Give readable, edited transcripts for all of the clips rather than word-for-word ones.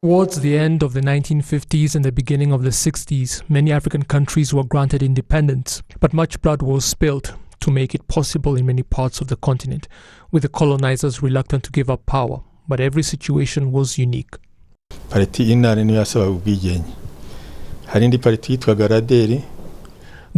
Towards the end of the 1950s and the beginning of the 60s, many African countries were granted independence, but much blood was spilled to make it possible in many parts of the continent, with the colonizers reluctant to give up power. But every situation was unique. The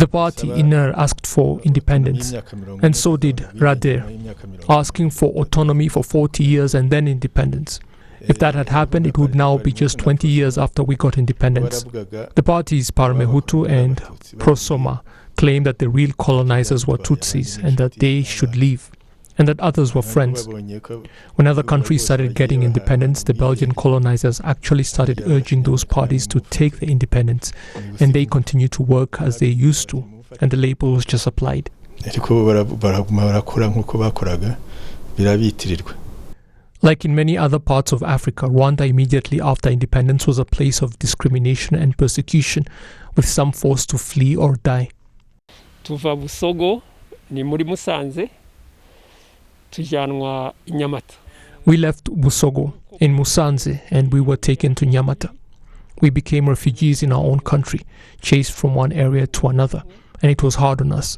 party Ntore asked for independence, and so did RwandaTV, asking for autonomy for 40 years and then independence. If that had happened, it would now be just 20 years after we got independence. The parties Parmehutu and Prosoma claimed that the real colonizers were Tutsis and that they should leave, and that others were friends. When other countries started getting independence, the Belgian colonizers actually started urging those parties to take the independence, and they continued to work as they used to, and the label was just applied. Like in many other parts of Africa, Rwanda immediately after independence was a place of discrimination and persecution, with some forced to flee or die. Tuva Busogo ni muri Musanze tujanwa Nyamata. We left Busogo in Musanze and we were taken to Nyamata. We became refugees in our own country, chased from one area to another, and it was hard on us.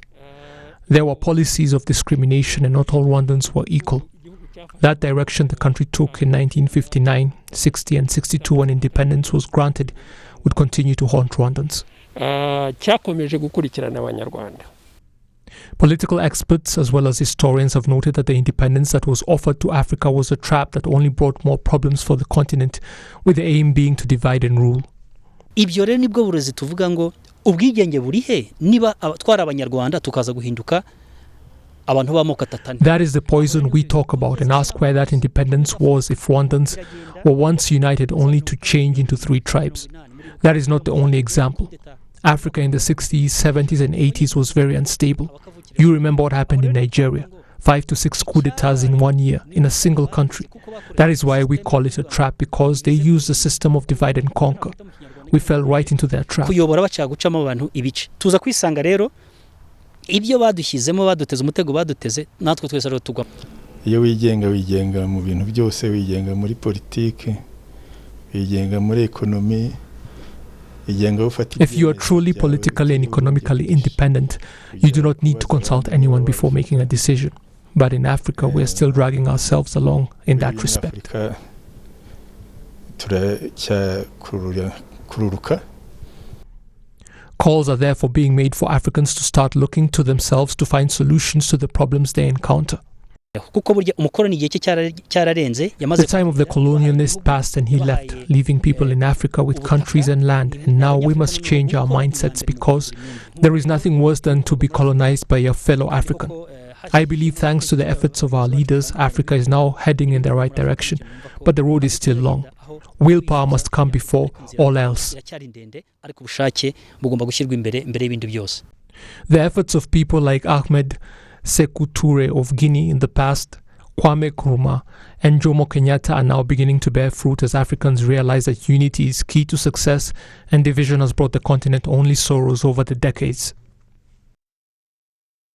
There were policies of discrimination and not all Rwandans were equal. That direction the country took in 1959, 60 and 62 when independence was granted would continue to haunt Rwandans. Political experts as well as historians have noted that the independence that was offered to Africa was a trap that only brought more problems for the continent, with the aim being to divide and rule. Ibyo rero nibwo burezi tuvuga ngo ubwigenge buri he niba twara abanyarwanda tukaza guhinduka abantu b'amoko atatanye. That is the poison we talk about and ask where that independence was if Rwandans were once united only to change into 3 tribes. That is not the only example. Africa in the 60s, 70s and 80s was very unstable. You remember what happened in Nigeria. 5 to 6 coup d'etats in 1 year, in a single country. That is why we call it a trap, because they use the system of divide and conquer. We fell right into their trap. Kuyobora bacagucamo abantu ibice. Tuza kwisanga rero ibyo badushyizemo baduteze umutego baduteze natwe twese rero tugwa. Iyo wigenga mu bintu byose, wigenga muri politike, wigenga muri ekonomi. If you are truly politically and economically independent, you do not need to consult anyone before making a decision. But in Africa, we are still dragging ourselves along in that respect. Calls are therefore being made for Africans to start looking to themselves to find solutions to the problems they encounter. The time of the colonialist passed and he left, leaving people in Africa with countries and land, and now we must change our mindsets, because there is nothing worse than to be colonized by a fellow African. I believe thanks to the efforts of our leaders, Africa is now heading in the right direction, but the road is still long. Willpower must come before all else. The efforts of people like Ahmed Sekou Toure of Guinea in the past, Kwame Nkrumah and Jomo Kenyatta are now beginning to bear fruit as Africans realize that unity is key to success and division has brought the continent only sorrows over the decades.